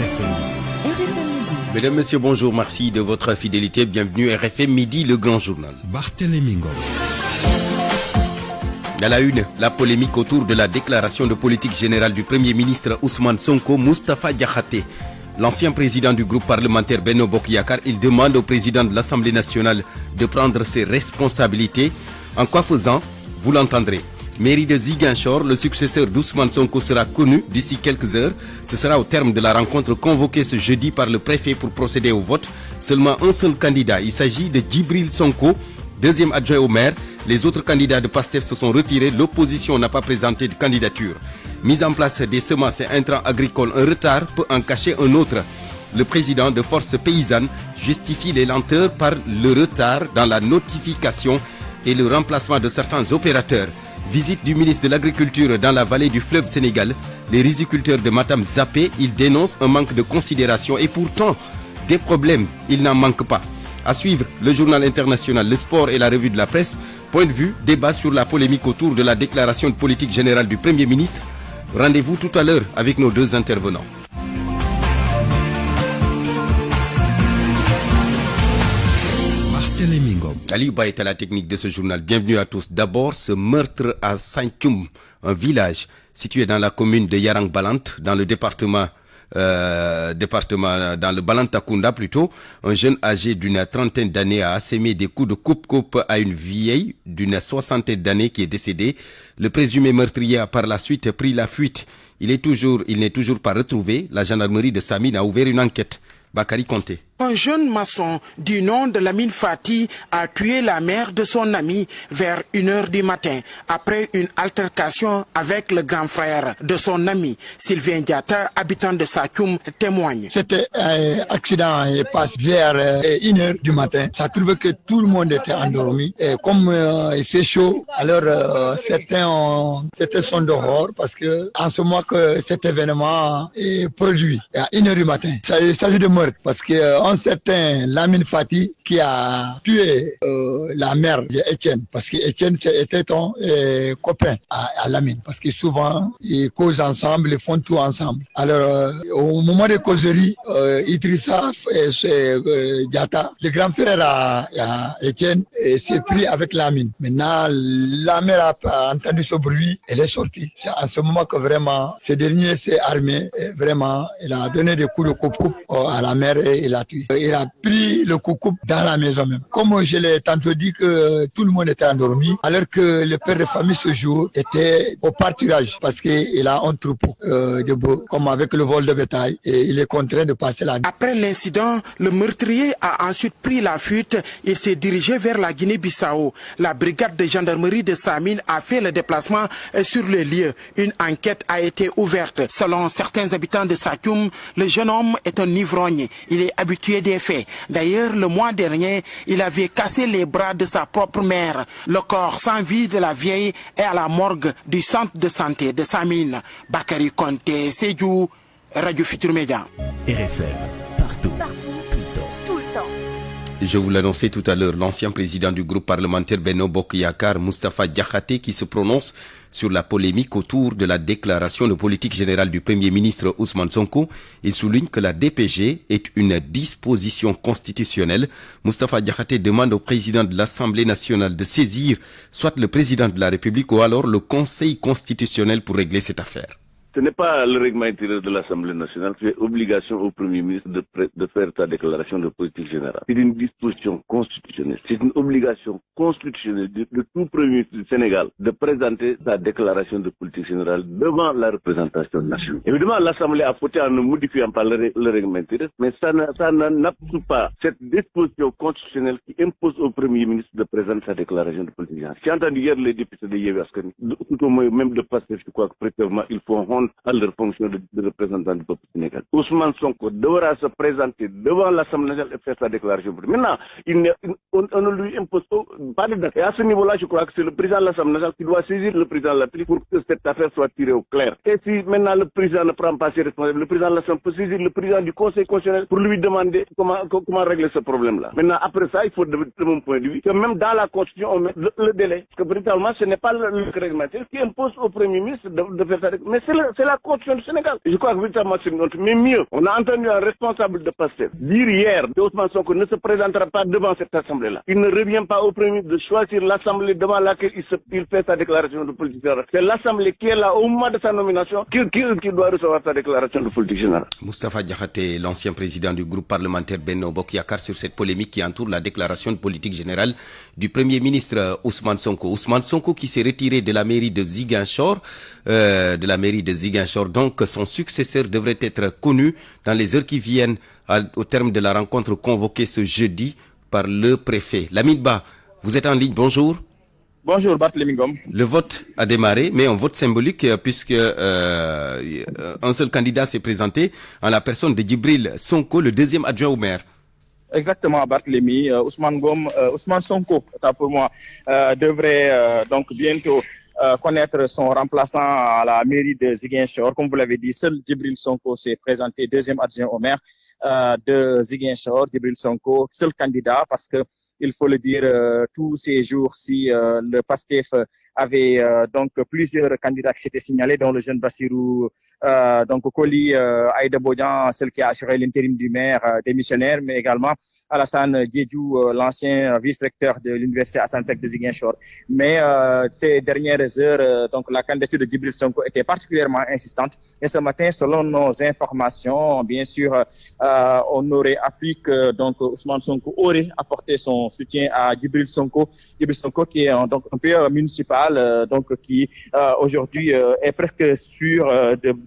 RFM Midi. Mesdames, Messieurs, bonjour, merci de votre fidélité. Bienvenue à RFM Midi, le grand journal. Barthélémy Ngom. À la une, la polémique autour de la déclaration de politique générale du Premier ministre Ousmane Sonko, Moustapha Diakhaté. L'ancien président du groupe parlementaire Benno Bokk Yakaar, il demande au président de l'Assemblée nationale de prendre ses responsabilités. En quoi faisant, vous l'entendrez. Mairie de Ziguinchor, le successeur d'Ousmane Sonko sera connu d'ici quelques heures. Ce sera au terme de la rencontre convoquée ce jeudi par le préfet pour procéder au vote. Seulement un seul candidat, il s'agit de Djibril Sonko, deuxième adjoint au maire. Les autres candidats de PASTEF se sont retirés. L'opposition n'a pas présenté de candidature. Mise en place des semences et intrants agricoles, un retard peut en cacher un autre. Le président de Force Paysanne justifie les lenteurs par le retard dans la notification et le remplacement de certains opérateurs. Visite du ministre de l'Agriculture dans la vallée du fleuve Sénégal. Les riziculteurs de Matam zappés, ils dénoncent un manque de considération et pourtant, des problèmes, il n'en manque pas. À suivre, le journal international, le sport et la revue de la presse. Point de vue, débat sur la polémique autour de la déclaration de politique générale du Premier ministre. Rendez-vous tout à l'heure avec nos deux intervenants. Barthélémy Ngom. Ali Ba est à la technique de ce journal. Bienvenue à tous. D'abord, ce meurtre à Sinthiou, un village situé dans la commune de Yarang Balant, dans le département dans le Balantakunda plutôt. Un jeune âgé d'une trentaine d'années a assémé des coups de coupe-coupe à une vieille d'une soixantaine d'années qui est décédée. Le présumé meurtrier a par la suite pris la fuite. Il n'est toujours pas retrouvé. La gendarmerie de Samine a ouvert une enquête. Bakary Conté. Un jeune maçon du nom de Lamine Fati a tué la mère de son ami vers 1h du matin après une altercation avec le grand frère de son ami. Sylvain Diatta, habitant de Sakyoum, témoigne. C'était un accident et passe vers 1h du matin. Ça trouvait que tout le monde était endormi. Et comme il fait chaud, alors certains sont dehors parce que en ce moment que cet événement est produit à 1h du matin. Il s'agit de meurtre parce que un certain Lamine Fati qui a tué la mère d'Étienne, parce qu'Étienne était ton copain à Lamine, parce que souvent ils causent ensemble, ils font tout ensemble. Alors au moment de causerie, Idrissa et Diatta, le grand frère à Étienne, s'est pris avec Lamine. Maintenant, la mère a entendu ce bruit, elle est sortie. C'est à ce moment que vraiment, ce dernier s'est armé, et vraiment, il a donné des coups de coupe-coupe à la mère et il a tué. Il a pris le coucou dans la maison même. Comme je l'ai tantôt dit que tout le monde était endormi, alors que le père de famille ce jour était au pâturage parce qu'il a un troupeau de bœufs, comme avec le vol de bétail, et il est contraint de passer la nuit. Après l'incident, le meurtrier a ensuite pris la fuite et s'est dirigé vers la Guinée-Bissau. La brigade de gendarmerie de Samine a fait le déplacement sur le lieu. Une enquête a été ouverte. Selon certains habitants de Sakyoum, le jeune homme est un ivrogne. Il est habitué des faits. D'ailleurs, le mois dernier, il avait cassé les bras de sa propre mère. Le corps sans vie de la vieille est à la morgue du centre de santé de Samine. Bakary Conté, Sédhiou, Radio Futur Média. RFM, partout, tout le temps. Je vous l'annonçais tout à l'heure, l'ancien président du groupe parlementaire Benno Bokk Yakaar, Moustapha Diakhaté, qui se prononce sur la polémique autour de la déclaration de politique générale du Premier ministre Ousmane Sonko. Il souligne que la DPG est une disposition constitutionnelle. Moustapha Diakhaté demande au président de l'Assemblée nationale de saisir soit le président de la République ou alors le Conseil constitutionnel pour régler cette affaire. Ce n'est pas le règlement intérieur de l'Assemblée nationale qui fait obligation au Premier ministre de faire sa déclaration de politique générale. C'est une disposition constitutionnelle. C'est une obligation constitutionnelle de tout Premier ministre du Sénégal de présenter sa déclaration de politique générale devant la représentation nationale. Évidemment, l'Assemblée a voté en ne modifiant pas le règlement intérieur, mais ça n'absout pas cette disposition constitutionnelle qui impose au Premier ministre de présenter sa déclaration de politique générale. J'ai entendu hier les députés de Yewwi Askan Wi, tout au moins même de PASTEF, je crois que précisément, ils font à leur fonction de représentant du peuple sénégalais. Ousmane Sonko devra se présenter devant l'Assemblée nationale et faire sa déclaration. Maintenant, on ne lui impose pas de date. Et à ce niveau-là, je crois que c'est le président de l'Assemblée nationale qui doit saisir le président de la République pour que cette affaire soit tirée au clair. Et si maintenant le président ne prend pas ses responsabilités, le président de l'Assemblée peut saisir le président du Conseil constitutionnel pour lui demander comment régler ce problème-là. Maintenant, après ça, il faut, de mon point de vue, que même dans la Constitution, on met le délai. Parce que véritablement, ce n'est pas le réglementaire qui impose au Premier ministre de faire ça. Mais c'est c'est la constitution du Sénégal. Je crois que véritablement c'est une honte. Mais mieux, on a entendu un responsable de PASTEF dire hier que Ousmane Sonko ne se présentera pas devant cette assemblée-là. Il ne revient pas au premier ministre de choisir l'assemblée devant laquelle il fait sa déclaration de politique générale. C'est l'assemblée qui est là au moment de sa nomination qui doit recevoir sa déclaration de politique générale. Moustapha Diakhaté, l'ancien président du groupe parlementaire Benno Bokk Yakaar, sur cette polémique qui entoure la déclaration de politique générale du Premier ministre Ousmane Sonko. Ousmane Sonko qui s'est retiré de la mairie de Ziguinchor. Donc son successeur devrait être connu dans les heures qui viennent au terme de la rencontre convoquée ce jeudi par le préfet. Lamine Ba, vous êtes en ligne, bonjour. Bonjour Barthélémy Ngom. Le vote a démarré, mais un vote symbolique puisque un seul candidat s'est présenté en la personne de Djibril Sonko, le deuxième adjoint au maire. Exactement, Barthélémy. Ousmane Sonko, pour moi, devrait donc bientôt connaître son remplaçant à la mairie de Ziguinchor. Comme vous l'avez dit, seul Djibril Sonko s'est présenté deuxième adjoint au maire de Ziguinchor. Djibril Sonko, seul candidat, parce que il faut le dire, tous ces jours-ci, le PASTEF avait donc plusieurs candidats qui s'étaient signalés, dont le jeune Bassirou Koli, Aïda Bodian, celle qui a assuré l'intérim du maire démissionnaire, mais également Alassane Diédhiou, l'ancien vice-recteur de l'université Assane Seck de Ziguinchor. Mais ces dernières heures, donc la candidature de Djibril Sonko était particulièrement insistante. Et ce matin, selon nos informations, bien sûr, on aurait appris que donc Ousmane Sonko aurait apporté son soutien à Djibril Sonko. Djibril Sonko qui est donc un peu municipal, donc qui aujourd'hui est presque sûr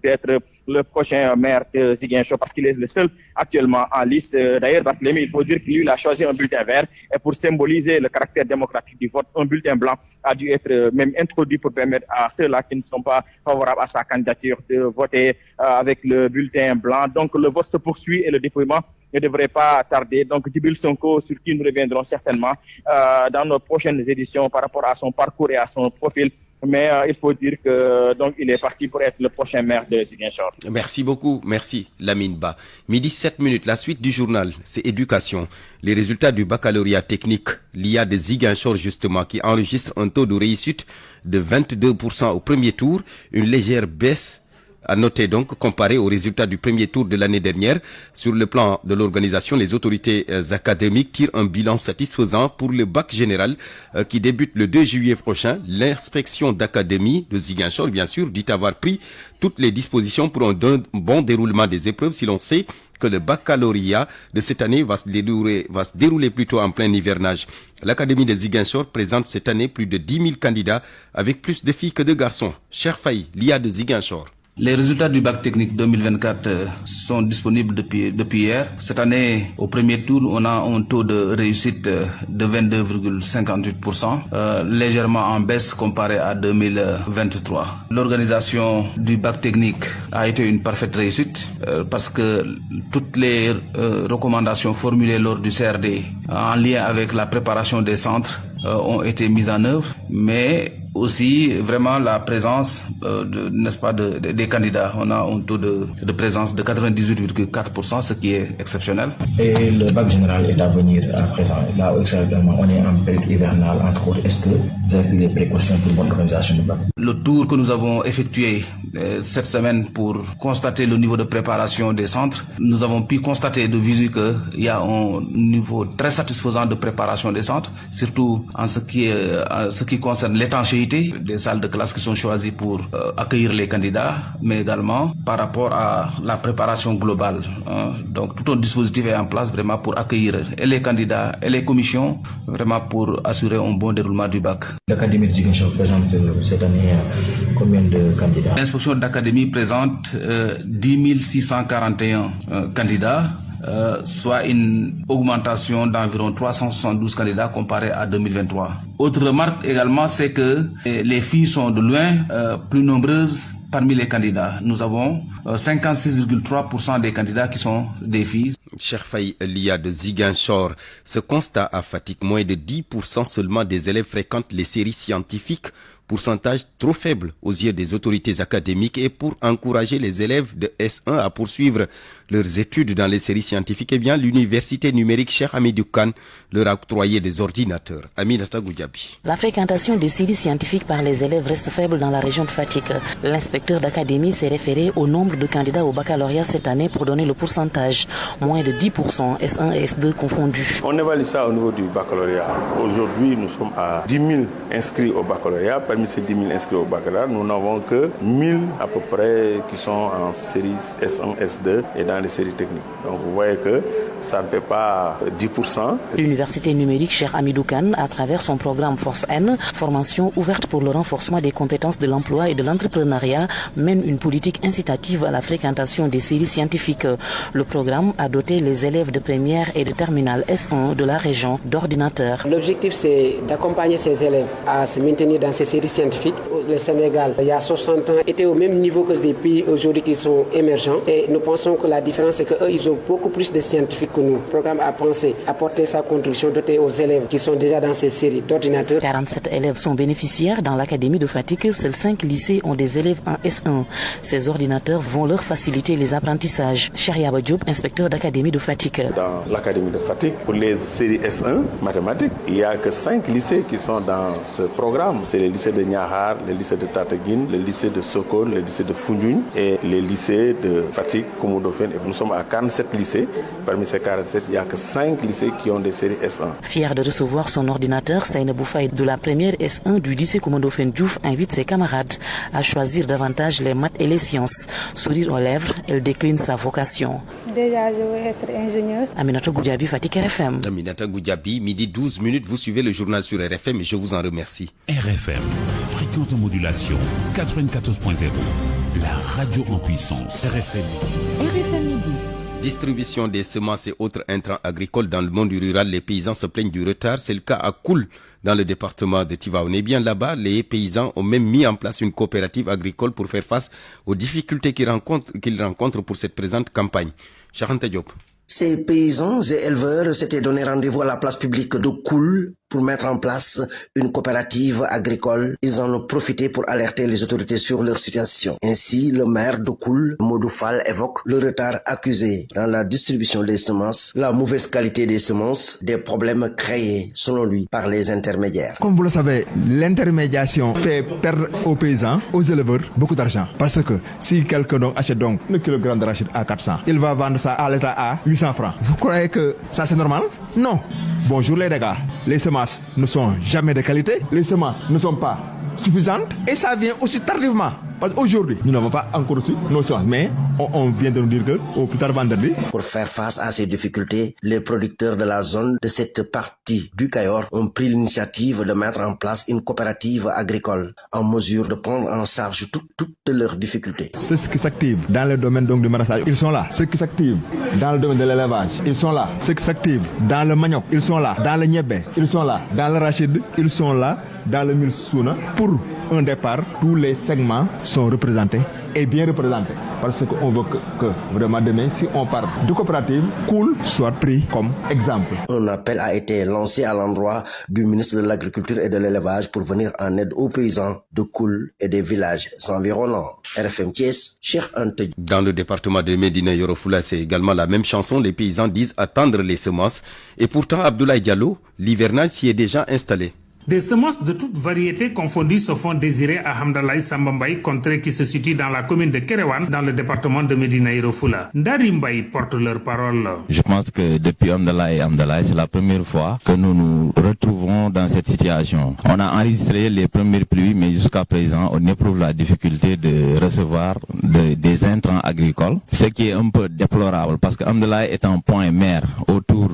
d'être le prochain maire de Ziguinchor parce qu'il est le seul actuellement en liste. D'ailleurs, Barthélémy, il faut dire que lui, il a choisi un bulletin vert et pour symboliser le caractère démocratique du vote, un bulletin blanc a dû être même introduit pour permettre à ceux-là qui ne sont pas favorables à sa candidature de voter avec le bulletin blanc. Donc, le vote se poursuit et le dépouillement ne devrait pas tarder. Donc, Djibril Sonko, sur qui nous reviendrons certainement dans nos prochaines éditions par rapport à son parcours et à son profil. Mais il faut dire que donc il est parti pour être le prochain maire de Ziguinchor. Merci beaucoup, merci Lamine Ba. Midi 7 minutes, la suite du journal, c'est éducation. Les résultats du baccalauréat technique, l'IA de Ziguinchor justement, qui enregistre un taux de réussite de 22% au premier tour, une légère baisse à noter donc comparé aux résultats du premier tour de l'année dernière. Sur le plan de l'organisation, les autorités académiques tirent un bilan satisfaisant pour le bac général qui débute le 2 juillet prochain. L'inspection d'académie de Ziguinchor, bien sûr, dit avoir pris toutes les dispositions pour un bon déroulement des épreuves si l'on sait que le baccalauréat de cette année va se dérouler plutôt en plein hivernage. L'Académie de Ziguinchor présente cette année plus de 10 000 candidats avec plus de filles que de garçons. Cher Faye, l'IA de Ziguinchor. Les résultats du bac technique 2024 sont disponibles depuis hier. Cette année, au premier tour, on a un taux de réussite de 22,58%, légèrement en baisse comparé à 2023. L'organisation du bac technique a été une parfaite réussite parce que toutes les recommandations formulées lors du CRD en lien avec la préparation des centres ont été mises en œuvre, mais aussi vraiment la présence des candidats. On a un taux de présence de 98,4%, ce qui est exceptionnel. Et le bac général est à venir à présent. Là, actuellement, on est en période hivernale, entre autres. Est-ce que vous avez pris les précautions pour une bonne organisation du bac? Le tour que nous avons effectué cette semaine pour constater le niveau de préparation des centres, nous avons pu constater de visu qu'il y a un niveau très satisfaisant de préparation des centres, surtout en ce qui concerne l'étanchéité des salles de classe qui sont choisies pour accueillir les candidats, mais également par rapport à la préparation globale. Donc tout un dispositif est en place vraiment pour accueillir et les candidats et les commissions, vraiment pour assurer un bon déroulement du bac. L'Académie de Ziguinchor présente cette année combien de candidats? L'inspection d'académie présente 10 641 candidats. Soit une augmentation d'environ 372 candidats comparé à 2023. Autre remarque également, c'est que les filles sont de loin plus nombreuses parmi les candidats. Nous avons 56,3% des candidats qui sont des filles. Cher Faye, l'IA de Ziguinchor, ce constat à fatigue, moins de 10% seulement des élèves fréquentent les séries scientifiques, pourcentage trop faible aux yeux des autorités académiques, et pour encourager les élèves de S1 à poursuivre leurs études dans les séries scientifiques, eh bien, l'université numérique Cheikh Hamidou Kane leur a octroyé des ordinateurs. Aminata Goudiaby. La fréquentation des séries scientifiques par les élèves reste faible dans la région de Fatick. L'inspecteur d'académie s'est référé au nombre de candidats au baccalauréat cette année pour donner le pourcentage. Moins de 10%, S1 et S2 confondus. On évalue ça au niveau du baccalauréat. Aujourd'hui, nous sommes à 10 000 inscrits au baccalauréat. Parmi ces 10 000 inscrits au baccalauréat, nous n'avons que 1000 à peu près qui sont en séries S1, S2 et dans les séries techniques. Donc vous voyez que ça ne fait pas 10%. L'université numérique Cheikh Hamidou Kane, à travers son programme Force N, formation ouverte pour le renforcement des compétences de l'emploi et de l'entrepreneuriat, mène une politique incitative à la fréquentation des séries scientifiques. Le programme a doté les élèves de première et de terminale S1 de la région d'ordinateurs. L'objectif, c'est d'accompagner ces élèves à se maintenir dans ces séries scientifiques. Le Sénégal, il y a 60 ans, était au même niveau que des pays aujourd'hui qui sont émergents. Et nous pensons que la différence, c'est qu'eux, ils ont beaucoup plus de scientifiques que nous. Le programme a pensé apporter sa contribution dotée aux élèves qui sont déjà dans ces séries d'ordinateurs. 47 élèves sont bénéficiaires dans l'académie de Fatick. Seuls 5 lycées ont des élèves en S1. Ces ordinateurs vont leur faciliter les apprentissages. Chériaba Diop, inspecteur d'académie de Fatick. Dans l'académie de Fatick, pour les séries S1 mathématiques, il n'y a que 5 lycées qui sont dans ce programme. C'est les lycées de Niakhar, le lycée de Tataguine, le lycée de Sokone, le lycée de Foundiougne et les lycées de Fatick, Komodofène. Nous sommes à 47 lycées. Parmi ces 47, il n'y a que 5 lycées qui ont des séries S1. Fier de recevoir son ordinateur, Seynabou Faye de la première S1 du lycée Komodofène Diouf invite ses camarades à choisir davantage les maths et les sciences. Sourire aux lèvres, elle décline sa vocation. Déjà, je veux être ingénieur. Aminata Goudiaby, Fatick RFM. Aminata Goudiaby, midi 12 minutes, vous suivez le journal sur RFM et je vous en remercie. RFM, fréquence de modulation 94.0, la radio en puissance. RFM midi. Distribution des semences et autres intrants agricoles dans le monde rural, les paysans se plaignent du retard. C'est le cas à Koul, dans le département de Tivaouane. Et bien là-bas, les paysans ont même mis en place une coopérative agricole pour faire face aux difficultés qu'ils rencontrent pour cette présente campagne. Charanta Diop. Ces paysans et éleveurs s'étaient donné rendez-vous à la place publique de Koul pour mettre en place une coopérative agricole. Ils en ont profité pour alerter les autorités sur leur situation. Ainsi, le maire de Koul, Modou Fall, évoque le retard accusé dans la distribution des semences, la mauvaise qualité des semences, des problèmes créés, selon lui, par les intermédiaires. Comme vous le savez, l'intermédiation fait perdre aux paysans, aux éleveurs, beaucoup d'argent. Parce que si quelqu'un achète donc le kilogramme d'arachide à 400, il va vendre ça à l'État à 800 francs. Vous croyez que ça c'est normal? Non. Bonjour les dégâts. Les semences ne sont jamais de qualité. Les semences ne sont pas suffisantes. Et ça vient aussi tardivement. Parce qu'aujourd'hui, nous n'avons pas encore reçu nos semences. Mais on vient de nous dire qu'au plus tard vendredi. Pour faire face à ces difficultés, les producteurs de la zone de cette partie du Cayor ont pris l'initiative de mettre en place une coopérative agricole en mesure de prendre en charge toutes leurs difficultés. Ceux qui s'activent dans le domaine donc du maraîchage, ils sont là. Ceux qui s'activent dans le domaine de l'élevage, ils sont là. Ceux qui s'activent dans le manioc, ils sont là. Dans le niébé, ils sont là. Dans l'arachide, ils sont là. Dans le mil souna, pour un départ, tous les segments sont représentés et bien représentés. Parce qu'on veut que vraiment demain, si on parle de coopérative, Koul soit pris comme exemple. Un appel a été lancé à l'endroit du ministre de l'Agriculture et de l'Élevage pour venir en aide aux paysans de Koul et des villages environnants. RFM Thiès, Cheikh Anta. Dans le département de Médina Yoro Fula, c'est également la même chanson. Les paysans disent attendre les semences. Et pourtant, Abdoulaye Diallo, l'hivernage s'y est déjà installé. Des semences de toutes variétés confondues se font désirer à Hamdalaye Sambambaye, contrée qui se situe dans la commune de Kerewan, dans le département de Médina Yoro Fula. Ndari Mbaye porte leur parole. Je pense que depuis Hamdalaye, c'est la première fois que nous nous retrouvons dans cette situation. On a enregistré les premières pluies, mais jusqu'à présent, on éprouve la difficulté de recevoir des intrants agricoles, ce qui est un peu déplorable parce que Hamdalaye est un point mère autour,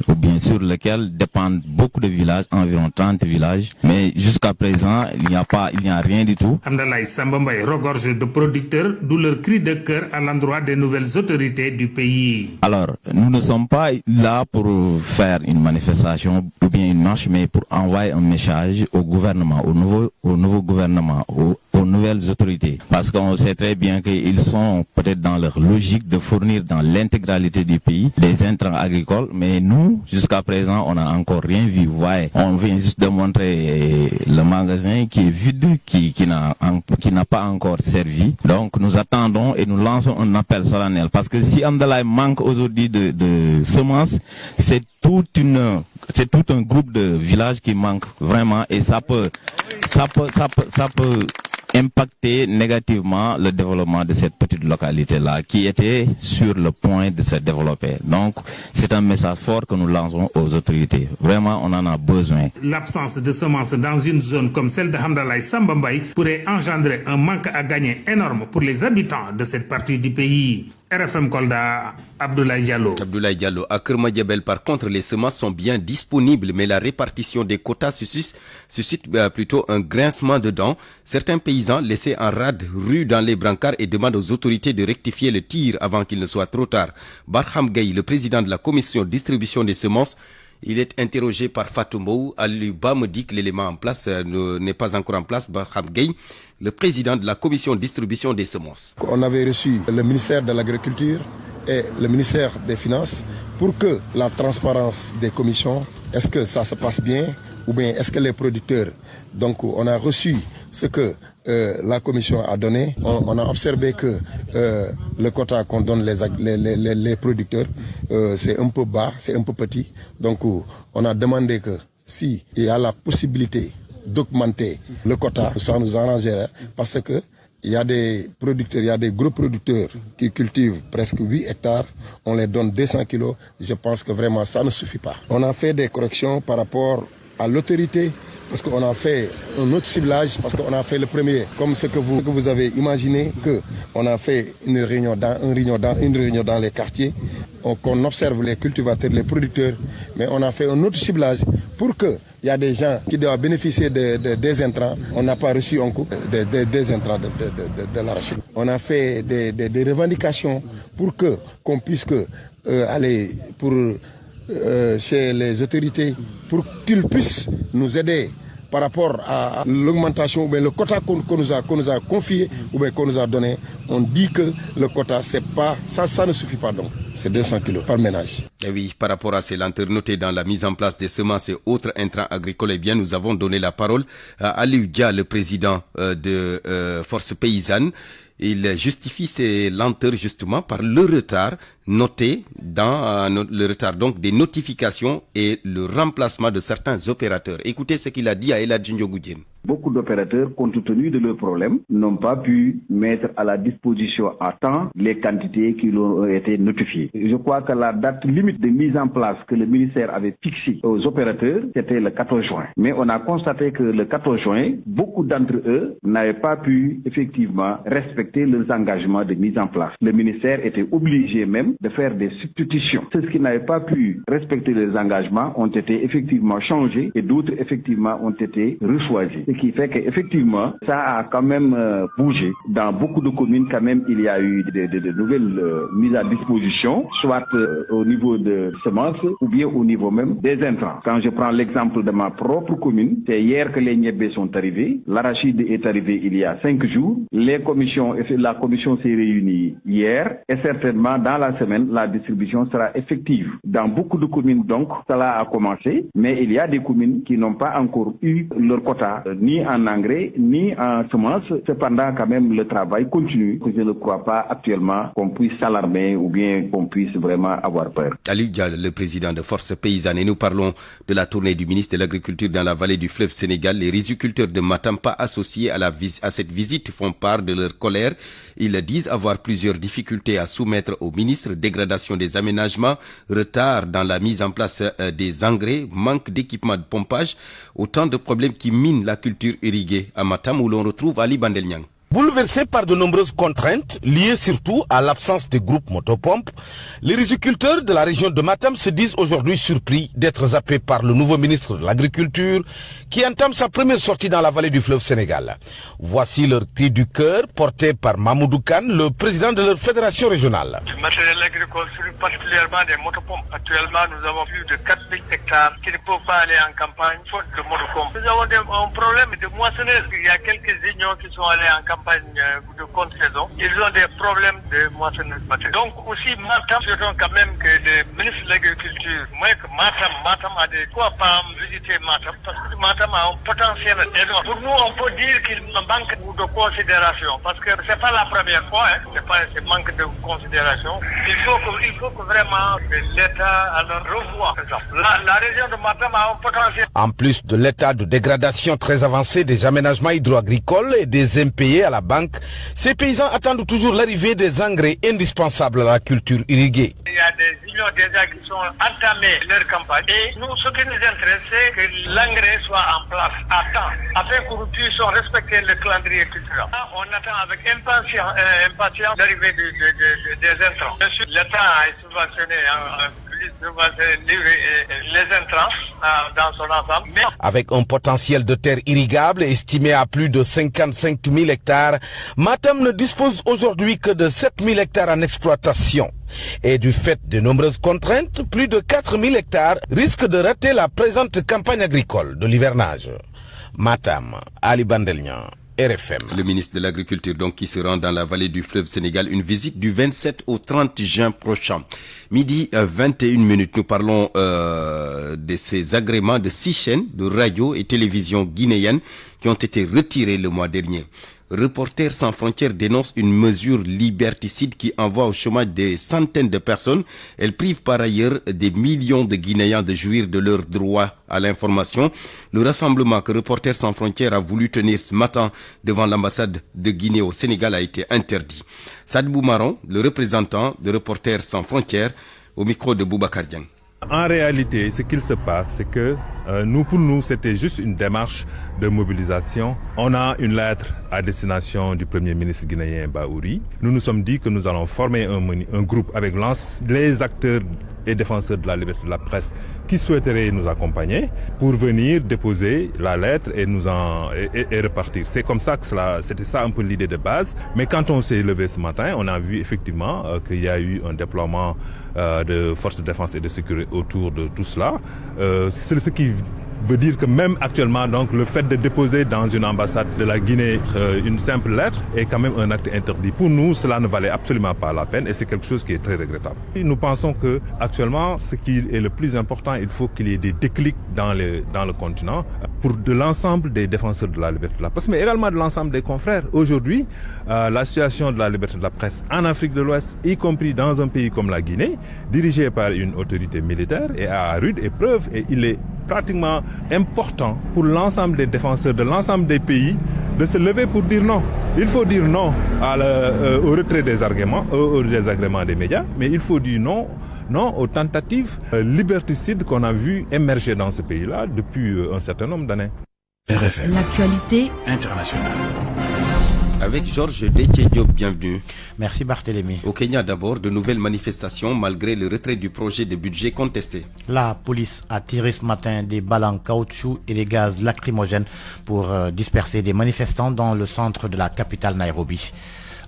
ou bien sur lequel dépendent beaucoup de villages, environ 30 villages, mais jusqu'à présent, il n'y a rien du tout. Hamdalaye Sambambaye regorge de producteurs, d'où leur cri de cœur à l'endroit des nouvelles autorités du pays. Alors, nous ne sommes pas là pour faire une manifestation ou ou bien une marche, mais pour envoyer un message au gouvernement, au nouveau gouvernement, aux nouvelles autorités. Parce qu'on sait très bien qu'ils sont peut-être dans leur logique de fournir dans l'intégralité du pays des intrants agricoles, mais nous, jusqu'à présent, on n'a encore rien vu. Vous voyez, on vient juste de montrer le magasin qui est vide, qui n'a pas encore servi. Donc nous attendons et nous lançons un appel solennel. Parce que si Hamdallah manque aujourd'hui de semences, c'est tout un groupe de villages qui manque vraiment, et ça peut impacter négativement le développement de cette petite localité-là qui était sur le point de se développer. Donc, c'est un message fort que nous lançons aux autorités. Vraiment, on en a besoin. L'absence de semences dans une zone comme celle de Hamdallah Samba Mbaye pourrait engendrer un manque à gagner énorme pour les habitants de cette partie du pays. RFM Kolda, Abdoulaye Diallo. Abdoulaye Diallo. À Kermadjabel, par contre, les semences sont bien disponibles, mais la répartition des quotas suscite plutôt un grincement de dents. Certains paysans laissés en rade ruent dans les brancards et demandent aux autorités de rectifier le tir avant qu'il ne soit trop tard. Barham Gaye, le président de la commission distribution des semences, il est interrogé par Fatoumou. Aluba me dit que l'élément en place n'est pas encore en place. Barham Gaye, le président de la commission distribution des semences. On avait reçu le ministère de l'Agriculture et le ministère des Finances pour que la transparence des commissions, est-ce que ça se passe bien ou bien est-ce que les producteurs, donc on a reçu ce que la commission a donné, on a observé que le quota qu'on donne les producteurs, c'est un peu bas, c'est un peu petit, donc on a demandé que s'il y a la possibilité d'augmenter le quota, ça nous arrangerait parce que il y a des producteurs, il y a des gros producteurs qui cultivent presque 8 hectares, on les donne 200 kilos, je pense que vraiment ça ne suffit pas. On a fait des corrections par rapport à l'autorité, parce qu'on a fait un autre ciblage, parce qu'on a fait le premier, comme ce que vous avez imaginé, qu'on a fait une réunion dans les quartiers, qu'on observe les cultivateurs, les producteurs, mais on a fait un autre ciblage pour que il y a des gens qui doivent bénéficier des intrants. On n'a pas reçu un coup des intrants de l'arachide. On a fait des revendications pour qu'on puisse aller chez les autorités pour qu'ils puissent nous aider par rapport à l'augmentation ou bien le quota qu'on nous a confié ou bien qu'on nous a donné. On dit que le quota, c'est pas, ça ne suffit pas donc. C'est 200 kilos par ménage. Et oui, par rapport à ces lenteurs notées dans la mise en place des semences et autres intrants agricoles, eh bien, nous avons donné la parole à Aliou Dia, le président de Force Paysanne. Il justifie ces lenteurs justement par le retard noté dans le retard donc des notifications et le remplacement de certains opérateurs. Écoutez ce qu'il a dit à Eladji Ndiogou. Beaucoup d'opérateurs, compte tenu de leurs problèmes, n'ont pas pu mettre à la disposition à temps les quantités qui leur ont été notifiées. Je crois que la date limite de mise en place que le ministère avait fixée aux opérateurs, c'était le 14 juin. Mais on a constaté que le 14 juin, beaucoup d'entre eux n'avaient pas pu effectivement respecter leurs engagements de mise en place. Le ministère était obligé même de faire des substitutions. Ceux qui n'avaient pas pu respecter les engagements ont été effectivement changés et d'autres effectivement ont été rechoisis. Ce qui fait qu'effectivement, ça a quand même bougé. Dans beaucoup de communes, quand même, il y a eu de nouvelles mises à disposition, soit au niveau de semences ou bien au niveau même des intrants. Quand je prends l'exemple de ma propre commune, c'est hier que les niébés sont arrivés. L'arachide est arrivé il y a 5 jours. La commission s'est réunie hier et certainement dans la semaine, la distribution sera effective. Dans beaucoup de communes, donc, cela a commencé, mais il y a des communes qui n'ont pas encore eu leur quota, ni en engrais, ni en semences. Cependant, quand même, le travail continue. Je ne crois pas actuellement qu'on puisse s'alarmer ou bien qu'on puisse vraiment avoir peur. Ali Dial, le président de Force Paysanne, et nous parlons de la tournée du ministre de l'Agriculture dans la vallée du fleuve Sénégal. Les riziculteurs de Matam, pas associés à cette visite, font part de leur colère. Ils disent avoir plusieurs difficultés à soumettre au ministre: dégradation des aménagements, retard dans la mise en place des engrais, manque d'équipement de pompage, autant de problèmes qui minent la culture irriguée à Matam, où l'on retrouve Ali Bandel Niang. Bouleversés par de nombreuses contraintes, liées surtout à l'absence de groupes motopompes, les riziculteurs de la région de Matam se disent aujourd'hui surpris d'être zappés par le nouveau ministre de l'Agriculture qui entame sa première sortie dans la vallée du fleuve Sénégal. Voici leur cri du cœur porté par Mamoudou Kane, le président de leur fédération régionale. Le matériel agricole, particulièrement des motopompes. Actuellement, nous avons plus de 4000 hectares qui ne peuvent pas aller en campagne faute de motopompes. Nous avons un problème de moissonneurs. Il y a quelques unions qui sont allés en campagne de contre-saison, ils ont des problèmes de moissonneurs. Donc aussi Matam, souhaitons quand même que le ministre de l'Agriculture, moi que Matam a des quoi pas visiter Matam, parce que Matam a un potentiel énorme. Pour nous, on peut dire qu'il manque de considération, parce que c'est pas la première fois, c'est manque de considération. Il faut que vraiment que l'État alors revoie. La région de Matam a un potentiel. En plus de l'état de dégradation très avancé des aménagements hydro-agricoles et des impayés à la banque, ces paysans attendent toujours l'arrivée des engrais indispensables à la culture irriguée. Il y a des unions déjà qui sont entamées leur campagne. Et nous, ce qui nous intéresse, c'est que l'engrais soit en place à temps, afin que nous puissions respecter le calendrier culturel. On attend avec impatience l'arrivée des intrants. Bien sûr, l'État a subventionné les intrants dans son ensemble. Mais... Avec un potentiel de terre irrigable estimé à plus de 55 000 hectares, Matam ne dispose aujourd'hui que de 7 000 hectares en exploitation. Et du fait de nombreuses contraintes, plus de 4 000 hectares risquent de rater la présente campagne agricole de l'hivernage. Matam, Ali Bandelnian. RFM. Le ministre de l'Agriculture donc qui se rend dans la vallée du fleuve Sénégal, une visite du 27 au 30 juin prochain. Midi 21 minutes, nous parlons de ces agréments de 6 chaînes de radio et télévision guinéennes qui ont été retirés le mois dernier. Reporters sans frontières dénonce une mesure liberticide qui envoie au chômage des centaines de personnes. Elle prive par ailleurs des millions de Guinéens de jouir de leur droit à l'information. Le rassemblement que Reporters sans frontières a voulu tenir ce matin devant l'ambassade de Guinée au Sénégal a été interdit. Sadbou Maron, le représentant de Reporters sans frontières, au micro de Boubacar Dieng. En réalité, ce qu'il se passe, c'est que pour nous, c'était juste une démarche de mobilisation. On a une lettre à destination du Premier ministre guinéen Baouri. Nous nous sommes dit que nous allons former un groupe avec les acteurs et défenseurs de la liberté de la presse qui souhaiteraient nous accompagner pour venir déposer la lettre et et repartir. C'est comme ça que c'était ça un peu l'idée de base. Mais quand on s'est levé ce matin, on a vu effectivement qu'il y a eu un déploiement de forces de défense et de sécurité autour de tout cela. C'est ce qui veut dire que même actuellement, donc, le fait de déposer dans une ambassade de la Guinée une simple lettre est quand même un acte interdit. Pour nous, cela ne valait absolument pas la peine et c'est quelque chose qui est très regrettable. Et nous pensons que actuellement, ce qui est le plus important, il faut qu'il y ait des déclics dans le continent pour de l'ensemble des défenseurs de la liberté de la presse, mais également de l'ensemble des confrères. Aujourd'hui, la situation de la liberté de la presse en Afrique de l'Ouest, y compris dans un pays comme la Guinée, dirigé par une autorité militaire, est à rude épreuve et il est pratiquement important pour l'ensemble des défenseurs de l'ensemble des pays de se lever pour dire non. Il faut dire non au retrait des agréments des médias, mais il faut dire non aux tentatives liberticides qu'on a vues émerger dans ce pays-là depuis un certain nombre d'années. RFM. L'actualité internationale. Avec Georges Diop, bienvenue. Merci Barthélémy. Au Kenya d'abord, de nouvelles manifestations malgré le retrait du projet de budget contesté. La police a tiré ce matin des balles en caoutchouc et des gaz lacrymogènes pour disperser des manifestants dans le centre de la capitale Nairobi.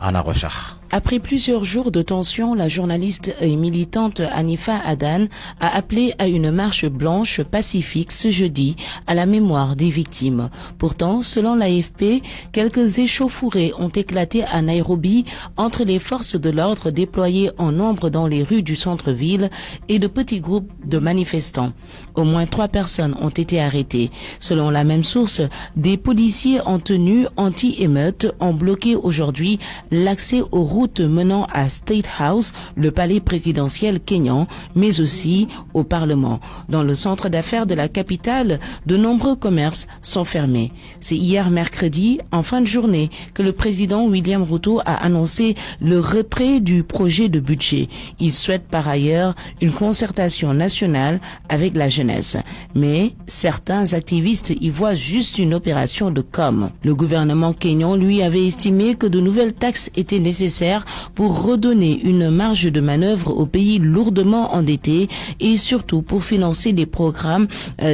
Anna Rochard. Après plusieurs jours de tension, la journaliste et militante Hanifa Adan a appelé à une marche blanche pacifique ce jeudi à la mémoire des victimes. Pourtant, selon l'AFP, quelques échauffourées ont éclaté à Nairobi entre les forces de l'ordre déployées en nombre dans les rues du centre-ville et de petits groupes de manifestants. Au moins 3 personnes ont été arrêtées. Selon la même source, des policiers en tenue anti-émeute ont bloqué aujourd'hui l'accès aux routes route menant à State House, le palais présidentiel kényan, mais aussi au Parlement. Dans le centre d'affaires de la capitale, de nombreux commerces sont fermés. C'est hier mercredi, en fin de journée, que le président William Ruto a annoncé le retrait du projet de budget. Il souhaite par ailleurs une concertation nationale avec la jeunesse. Mais certains activistes y voient juste une opération de com. Le gouvernement kényan, lui, avait estimé que de nouvelles taxes étaient nécessaires pour redonner une marge de manœuvre au pays lourdement endetté et surtout pour financer des programmes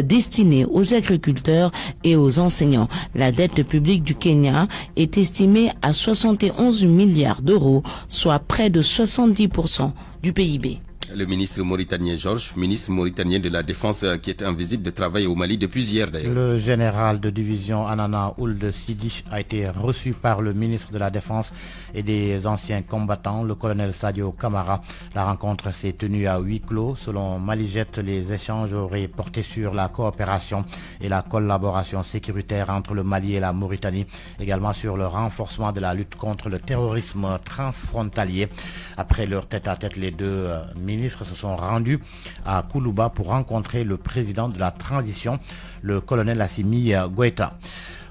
destinés aux agriculteurs et aux enseignants. La dette publique du Kenya est estimée à 71 milliards d'euros, soit près de 70% du PIB. Le ministre mauritanien Georges, ministre mauritanien de la Défense qui est en visite de travail au Mali depuis hier d'ailleurs. Le général de division Anana Ould Sidi a été reçu par le ministre de la Défense et des anciens combattants, le colonel Sadio Kamara. La rencontre s'est tenue à huis clos. Selon Malijet, les échanges auraient porté sur la coopération et la collaboration sécuritaire entre le Mali et la Mauritanie, également sur le renforcement de la lutte contre le terrorisme transfrontalier. Après leur tête-à-tête, les deux ministres se sont rendus à Koulouba pour rencontrer le président de la transition, le colonel Assimi Goïta.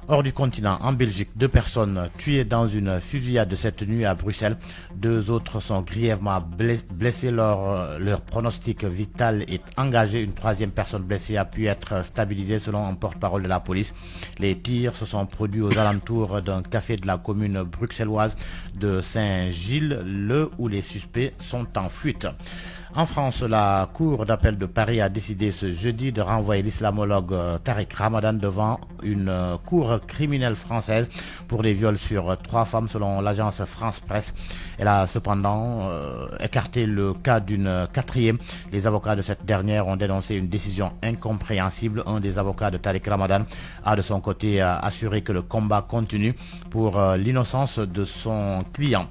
Hors du continent, en Belgique, 2 personnes tuées dans une fusillade de cette nuit à Bruxelles. 2 autres sont grièvement blessés. Leur pronostic vital est engagé. Une 3e personne blessée a pu être stabilisée selon un porte-parole de la police. Les tirs se sont produits aux alentours d'un café de la commune bruxelloise de Saint-Gilles, où les suspects sont en fuite. En France, la Cour d'appel de Paris a décidé ce jeudi de renvoyer l'islamologue Tariq Ramadan devant une cour criminelle française pour des viols sur 3 femmes selon l'agence France Presse. Elle a cependant écarté le cas d'une 4e. Les avocats de cette dernière ont dénoncé une décision incompréhensible. Un des avocats de Tariq Ramadan a de son côté assuré que le combat continue pour l'innocence de son client.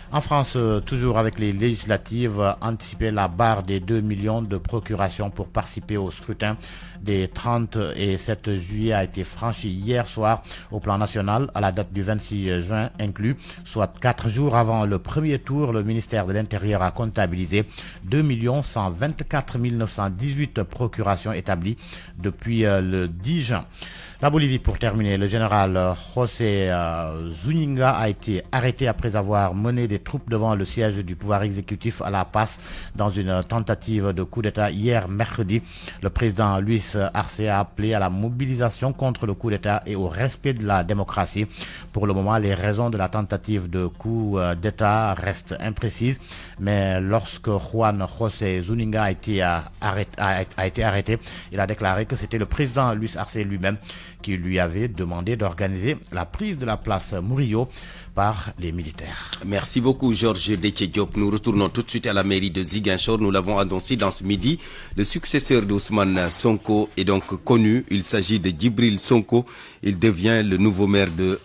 En France, toujours avec les législatives, anticiper la barre des 2 millions de procurations pour participer au scrutin des 30 et 7 juillet a été franchie hier soir au plan national à la date du 26 juin inclus, soit 4 jours avant le premier tour. Le ministère de l'Intérieur a comptabilisé 2 124 918 procurations établies depuis le 10 juin. La Bolivie, pour terminer, le général José Zúñiga a été arrêté après avoir mené des troupes devant le siège du pouvoir exécutif à La Paz dans une tentative de coup d'État hier mercredi. Le président Luis Arce a appelé à la mobilisation contre le coup d'État et au respect de la démocratie. Pour le moment, les raisons de la tentative de coup d'État restent imprécises, mais lorsque Juan José Zúñiga a été arrêté, il a déclaré que c'était le président Luis Arce lui-même qui lui avait demandé d'organiser la prise de la place Murillo par les militaires. Merci beaucoup Georges Déthié Diop. Nous retournons tout de suite à la mairie de Ziguinchor. Nous l'avons annoncé dans ce midi. Le successeur d'Ousmane Sonko est donc connu. Il s'agit de Djibril Sonko. Il devient le nouveau maire de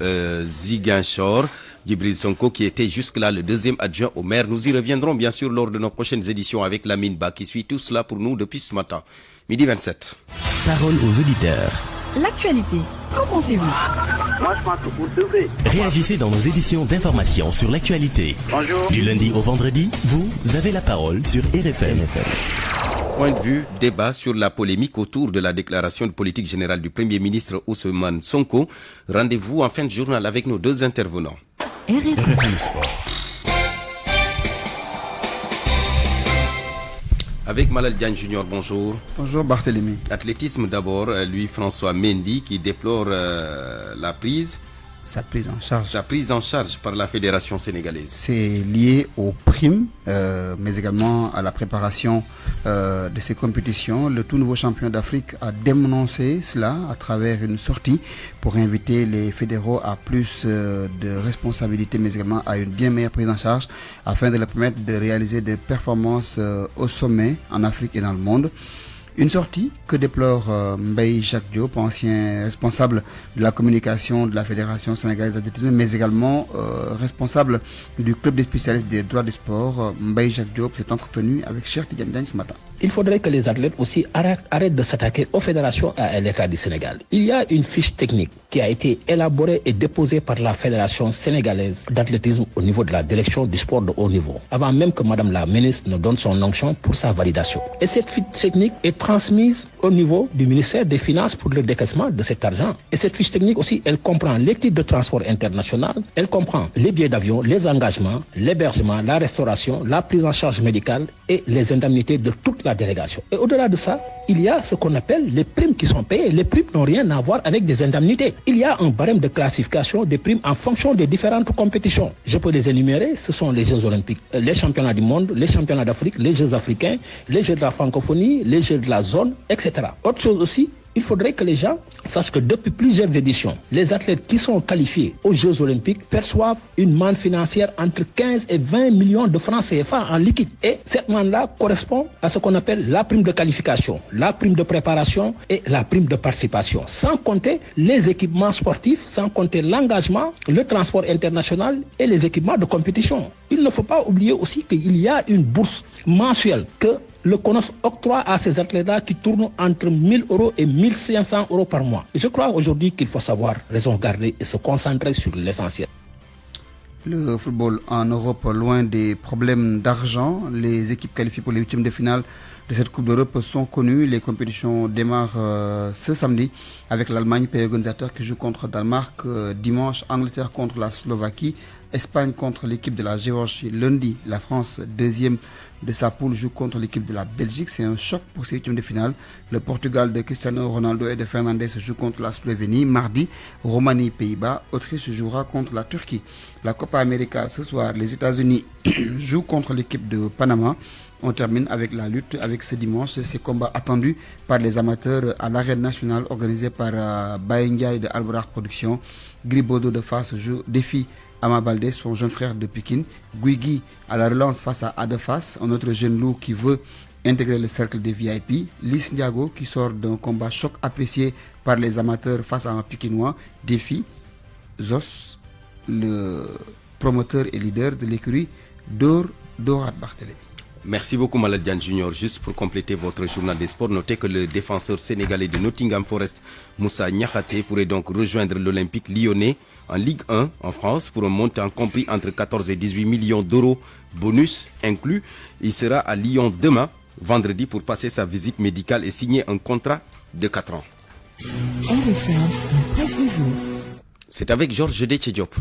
Ziguinchor. Djibril Sonko qui était jusque-là le 2e adjoint au maire. Nous y reviendrons bien sûr lors de nos prochaines éditions avec Lamine Ba qui suit tout cela pour nous depuis ce matin. Midi 27. Parole aux auditeurs. L'actualité, qu'en pensez-vous? Moi, je pense que vous devez. Réagissez dans nos éditions d'information sur l'actualité. Bonjour. Du lundi au vendredi, vous avez la parole sur RFM. Point de vue, débat sur la polémique autour de la déclaration de politique générale du Premier ministre Ousmane Sonko. Rendez-vous en fin de journal avec nos 2 intervenants. RFM Sport. Avec Malal Diagne Junior, bonjour. Bonjour Barthélémy. Athlétisme d'abord, Louis-François Mendy qui déplore sa prise en charge. Sa prise en charge par la Fédération sénégalaise. C'est lié aux primes, mais également à la préparation de ces compétitions. Le tout nouveau champion d'Afrique a dénoncé cela à travers une sortie pour inviter les fédéraux à plus de responsabilités, mais également à une bien meilleure prise en charge afin de leur permettre de réaliser des performances au sommet en Afrique et dans le monde. Une sortie que déplore Mbaye Jacques Diop, ancien responsable de la communication de la Fédération sénégalaise d'athlétisme, mais également responsable du club des spécialistes des droits du sport. Mbaye Jacques Diop s'est entretenu avec Cheikh Tidiane Diagne ce matin. Il faudrait que les athlètes aussi arrêtent de s'attaquer aux fédérations et à l'État du Sénégal. Il y a une fiche technique qui a été élaborée et déposée par la Fédération sénégalaise d'athlétisme au niveau de la direction du sport de haut niveau, avant même que Madame la ministre ne donne son onction pour sa validation. Et cette fiche technique est transmise au niveau du ministère des Finances pour le décaissement de cet argent. Et cette fiche technique aussi, elle comprend les titres de transport international, elle comprend les billets d'avion, les engagements, l'hébergement, la restauration, la prise en charge médicale et les indemnités de toute la délégation. Et au-delà de ça, il y a ce qu'on appelle les primes qui sont payées. Les primes n'ont rien à voir avec des indemnités. Il y a un barème de classification des primes en fonction des différentes compétitions. Je peux les énumérer, ce sont les Jeux olympiques, les championnats du monde, les championnats d'Afrique, les Jeux africains, les Jeux de la francophonie, les Jeux de la zone, etc. Autre chose aussi, il faudrait que les gens sachent que depuis plusieurs éditions, les athlètes qui sont qualifiés aux Jeux olympiques perçoivent une manne financière entre 15 et 20 millions de francs CFA en liquide. Et cette manne-là correspond à ce qu'on appelle la prime de qualification, la prime de préparation et la prime de participation. Sans compter les équipements sportifs, sans compter l'engagement, le transport international et les équipements de compétition. Il ne faut pas oublier aussi qu'il y a une bourse mensuelle que le CONOS octroie à ces athlètes-là qui tournent entre 1 000 € et 1 500 € par mois. Je crois aujourd'hui qu'il faut savoir raison garder et se concentrer sur l'essentiel. Le football en Europe, loin des problèmes d'argent, les équipes qualifiées pour les huitièmes de finale de cette Coupe d'Europe sont connues. Les compétitions démarrent ce samedi avec l'Allemagne, pays organisateur, qui joue contre Danemark. Dimanche, Angleterre contre la Slovaquie. Espagne contre l'équipe de la Géorgie. Lundi, la France, deuxième de sa poule, joue contre l'équipe de la Belgique. C'est un choc pour ces huitièmes de finale. Le Portugal de Cristiano Ronaldo et de Fernandez joue contre la Slovénie. Mardi, Roumanie, Pays-Bas. Autriche jouera contre la Turquie. La Copa América ce soir, les États-Unis jouent contre l'équipe de Panama. On termine avec la lutte avec ce dimanche, ces combats attendus par les amateurs à l'arène nationale organisée par Bayendia de Alborar Productions. Gribodo de Fass défie Ama Baldé, son jeune frère de Pikine. Guigui à la relance face à Adefas, un autre jeune loup qui veut intégrer le cercle des VIP. Lys Ndiago qui sort d'un combat choc apprécié par les amateurs face à un Pikinois défie Zos, le promoteur et leader de l'écurie Dorad Barthélémy. Merci beaucoup Malad Diagne Junior. Juste pour compléter votre journal des sports, notez que le défenseur sénégalais de Nottingham Forest, Moussa Niakhaté, pourrait donc rejoindre l'Olympique lyonnais en Ligue 1 en France pour un montant compris entre 14 et 18 millions d'euros, bonus inclus. Il sera à Lyon demain, vendredi, pour passer sa visite médicale et signer un contrat de 4 ans. C'est avec Georges Détché-Diop.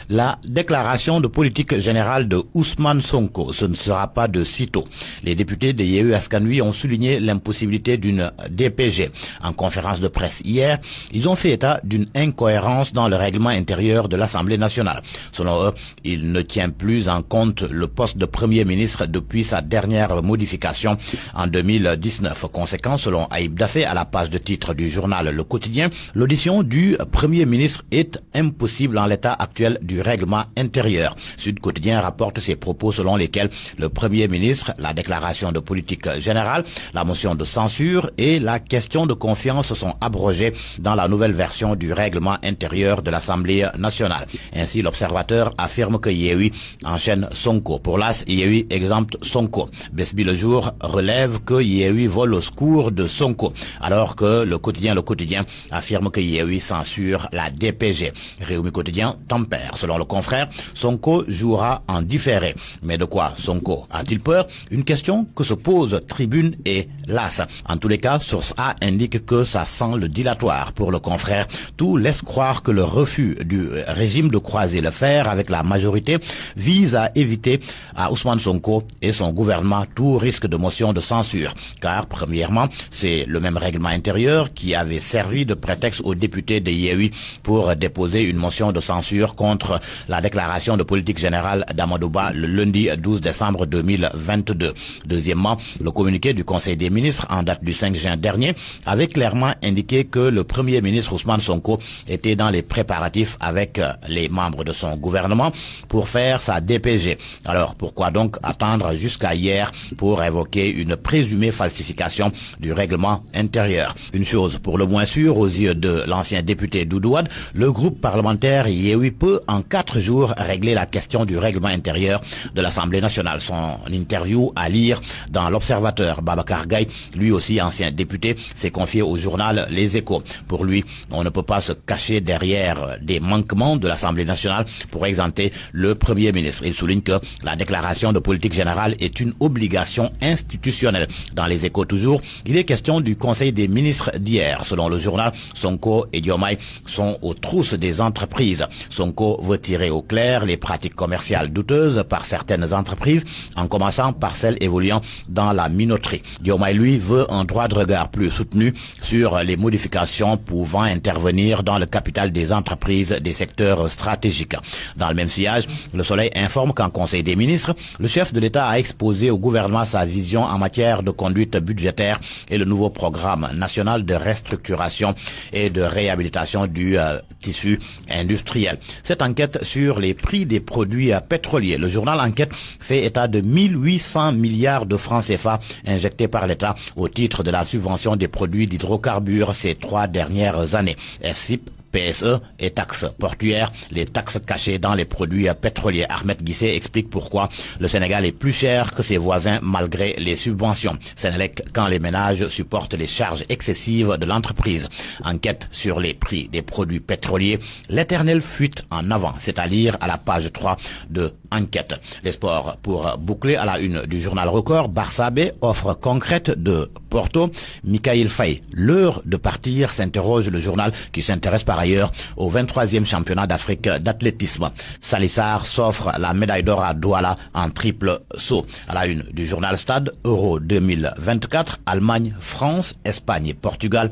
La déclaration de politique générale de Ousmane Sonko, ce ne sera pas de sitôt. Les députés de Yewwi Askan Wi ont souligné l'impossibilité d'une DPG. En conférence de presse hier, ils ont fait état d'une incohérence dans le règlement intérieur de l'Assemblée nationale. Selon eux, il ne tient plus en compte le poste de Premier ministre depuis sa dernière modification en 2019. Conséquent, selon Aïb Dafé, à la page de titre du journal Le Quotidien, l'audition du Premier ministre est impossible en l'état actuel du règlement intérieur. Sud Quotidien rapporte ses propos selon lesquels le Premier ministre, la déclaration de politique générale, la motion de censure et la question de confiance sont abrogés dans la nouvelle version du règlement intérieur de l'Assemblée nationale. Ainsi, l'Observateur affirme que Yewwi enchaîne Sonko. Pour l'AS, Yewwi exempte Sonko. Besbi Le Jour relève que Yewwi vole au secours de Sonko, alors que le quotidien affirme que Yewwi censure la DPG. Réumi Quotidien tempère. Selon le confrère, Sonko jouera en différé. Mais de quoi Sonko a-t-il peur? Une question que se pose Tribune et l'AS. En tous les cas, Source A indique que ça sent le dilatoire. Pour le confrère, tout laisse croire que le refus du régime de croiser le fer avec la majorité vise à éviter à Ousmane Sonko et son gouvernement tout risque de motion de censure. Car, premièrement, c'est le même règlement intérieur qui avait servi de prétexte aux députés de Yewwi pour déposer une motion de censure contre contre la déclaration de politique générale d'Amadouba le lundi 12 décembre 2022. Deuxièmement, le communiqué du Conseil des ministres en date du 5 juin dernier avait clairement indiqué que le Premier ministre Ousmane Sonko était dans les préparatifs avec les membres de son gouvernement pour faire sa DPG. Alors pourquoi donc attendre jusqu'à hier pour évoquer une présumée falsification du règlement intérieur? Une chose pour le moins sûre aux yeux de l'ancien député Doudou Wade, le groupe parlementaire Yewwi peut en 4 jours régler la question du règlement intérieur de l'Assemblée nationale. Son interview à lire dans l'Observateur. Babacar Gaye, lui aussi ancien député, s'est confié au journal Les Échos. Pour lui, on ne peut pas se cacher derrière des manquements de l'Assemblée nationale pour exempter le Premier ministre. Il souligne que la déclaration de politique générale est une obligation institutionnelle. Dans Les Échos toujours, il est question du Conseil des ministres d'hier. Selon le journal, Sonko et Diomaye sont aux trousses des entreprises. Sonko veut tirer au clair les pratiques commerciales douteuses par certaines entreprises, en commençant par celles évoluant dans la minoterie. Diomaye, lui, veut un droit de regard plus soutenu sur les modifications pouvant intervenir dans le capital des entreprises des secteurs stratégiques. Dans le même sillage, Le Soleil informe qu'en Conseil des ministres, le chef de l'État a exposé au gouvernement sa vision en matière de conduite budgétaire et le nouveau programme national de restructuration et de réhabilitation du tissu industriel. Cette enquête sur les prix des produits pétroliers, le journal Enquête fait état de 1800 milliards de francs CFA injectés par l'État au titre de la subvention des produits d'hydrocarbures ces 3 dernières années. FCIP, PSE et taxes portuaires, les taxes cachées dans les produits pétroliers. Ahmed Guissé explique pourquoi le Sénégal est plus cher que ses voisins malgré les subventions. Sénélec quand les ménages supportent les charges excessives de l'entreprise. Enquête sur les prix des produits pétroliers, l'éternelle fuite en avant, c'est à lire à la page 3 de Enquête. Les sports pour boucler à la une du journal Record, Barça B, offre concrète de Porto. Mikayil Faye, l'heure de partir, s'interroge le journal qui s'intéresse par ailleurs au 23e championnat d'Afrique d'athlétisme. Salissar s'offre la médaille d'or à Douala en triple saut. À la une du journal Stade, Euro 2024, Allemagne, France, Espagne et Portugal.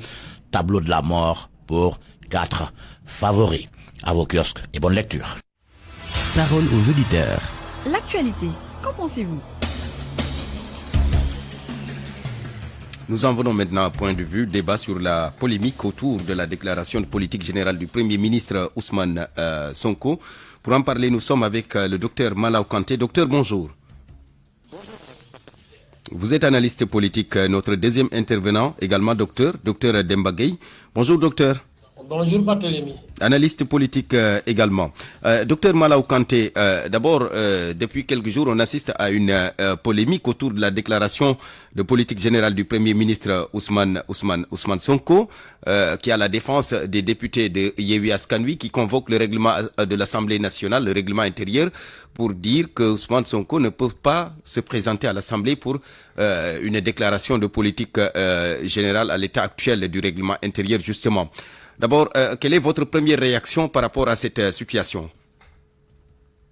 Tableau de la mort pour 4 favoris. À vos kiosques et bonne lecture. Parole aux auditeurs. L'actualité, qu'en pensez-vous? Nous en venons maintenant à point de vue, débat sur la polémique autour de la déclaration de politique générale du Premier ministre Ousmane Sonko. Pour en parler, nous sommes avec le docteur Malaw Kanté. Docteur, bonjour. Vous êtes analyste politique, notre deuxième intervenant, également docteur Demba Gueye. Bonjour docteur. Bonjour Barthélémy. Analyste politique également. Docteur Malaw Kanté, d'abord, depuis quelques jours, on assiste à une polémique autour de la déclaration de politique générale du Premier ministre Ousmane Sonko, qui est à la défense des députés de Yewwi Askan Wi, qui convoque le règlement de l'Assemblée nationale, le règlement intérieur, pour dire que Ousmane Sonko ne peut pas se présenter à l'Assemblée pour une déclaration de politique générale à l'état actuel du règlement intérieur, justement. D'abord, quelle est votre première réaction par rapport à cette situation?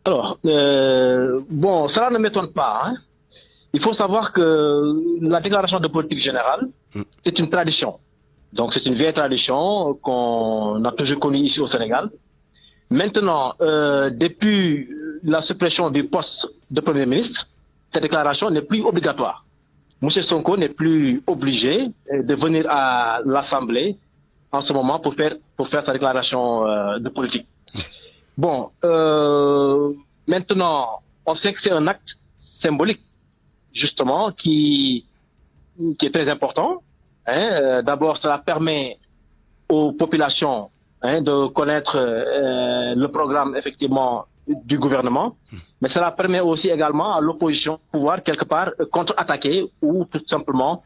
Alors, bon, cela ne m'étonne pas. Hein. Il faut savoir que la déclaration de politique générale, c'est une tradition. Donc, c'est une vieille tradition qu'on a toujours connue ici au Sénégal. Maintenant, depuis la suppression du poste de Premier ministre, cette déclaration n'est plus obligatoire. M. Sonko n'est plus obligé de venir à l'Assemblée en ce moment pour faire sa déclaration de politique. Bon, maintenant, on sait que c'est un acte symbolique, justement, qui est très important. Hein. D'abord, cela permet aux populations de connaître le programme, effectivement, du gouvernement, mais cela permet aussi également à l'opposition de pouvoir, quelque part, contre-attaquer ou tout simplement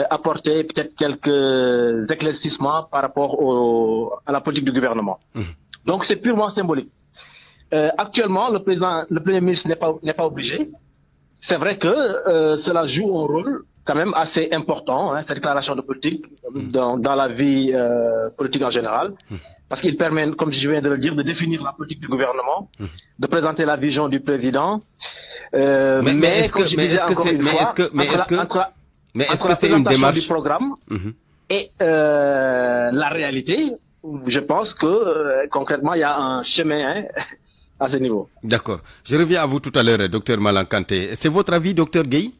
apporter peut-être quelques éclaircissements par rapport à la politique du gouvernement. Donc c'est purement symbolique. Actuellement, le Premier ministre n'est pas obligé. C'est vrai que cela joue un rôle quand même assez important, cette déclaration de politique dans la vie politique en général, parce qu'il permet, comme je viens de le dire, de définir la politique du gouvernement, de présenter la vision du président. Mais est-ce que c'est une démarche du programme et la réalité, je pense que concrètement, il y a un chemin à ce niveau. D'accord. Je reviens à vous tout à l'heure, docteur Malang Kanté. C'est votre avis, docteur Gueye?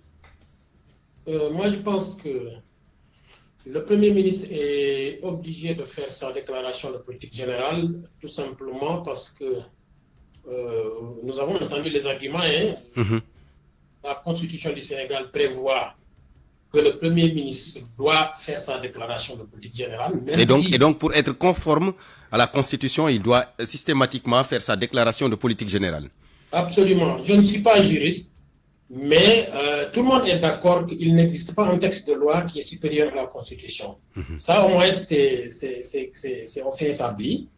Moi, je pense que le Premier ministre est obligé de faire sa déclaration de politique générale, tout simplement parce que nous avons entendu les arguments. La Constitution du Sénégal prévoit que le Premier ministre doit faire sa déclaration de politique générale. Et donc, pour être conforme à la Constitution, il doit systématiquement faire sa déclaration de politique générale. Absolument. Je ne suis pas juriste, mais tout le monde est d'accord qu'il n'existe pas un texte de loi qui est supérieur à la Constitution. Ça, au moins, c'est on fait établi.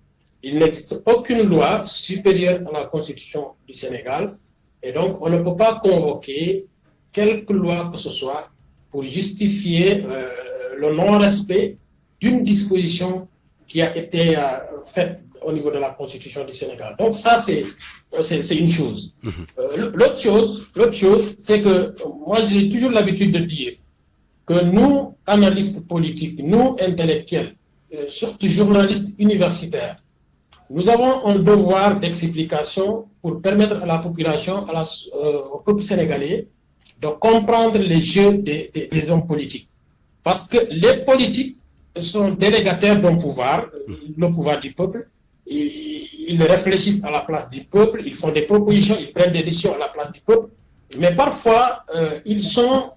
Il n'existe aucune loi supérieure à la Constitution du Sénégal. Et donc, on ne peut pas convoquer quelque loi que ce soit pour justifier le non-respect d'une disposition qui a été faite au niveau de la Constitution du Sénégal. Donc ça, c'est une chose. L'autre chose, c'est que moi, j'ai toujours l'habitude de dire que nous, analystes politiques, nous, intellectuels, surtout journalistes universitaires, nous avons un devoir d'explication pour permettre à la population, au peuple sénégalais, de comprendre les jeux des hommes politiques. Parce que les politiques sont délégataires d'un pouvoir, le pouvoir du peuple. Ils réfléchissent à la place du peuple, ils font des propositions, ils prennent des décisions à la place du peuple. Mais parfois, ils sont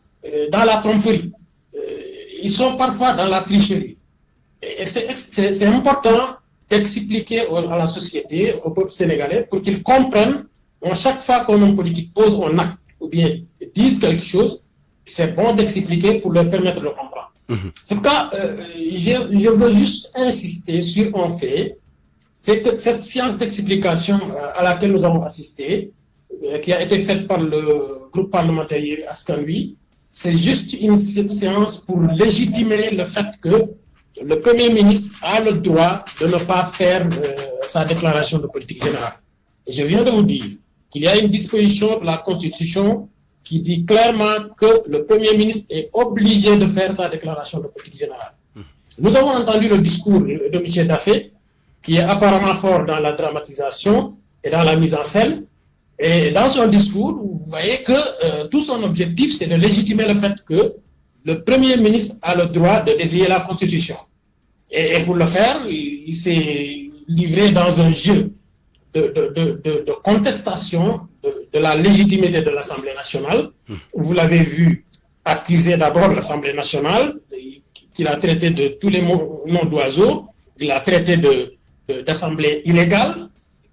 dans la tromperie. Ils sont parfois dans la tricherie. Et c'est important d'expliquer à la société, au peuple sénégalais, pour qu'ils comprennent, chaque fois qu'un homme politique pose un acte, ou bien disent quelque chose, c'est bon d'expliquer pour leur permettre de comprendre. C'est pourquoi je veux juste insister sur un fait, c'est que cette séance d'explication à laquelle nous avons assisté, qui a été faite par le groupe parlementaire Askan-Wi, c'est juste une séance pour légitimer le fait que le Premier ministre a le droit de ne pas faire sa déclaration de politique générale. Et je viens de vous dire qu'il y a une disposition de la Constitution qui dit clairement que le Premier ministre est obligé de faire sa déclaration de politique générale. Nous avons entendu le discours de M. Daffé, qui est apparemment fort dans la dramatisation et dans la mise en scène. Et dans son discours, vous voyez que tout son objectif, c'est de légitimer le fait que le Premier ministre a le droit de dévier la Constitution. Et pour le faire, il s'est livré dans un jeu de contestation de la légitimité de l'Assemblée nationale. Vous l'avez vu accuser d'abord l'Assemblée nationale, qu'il a traité de tous les noms d'oiseaux, il a traité d'assemblée illégale,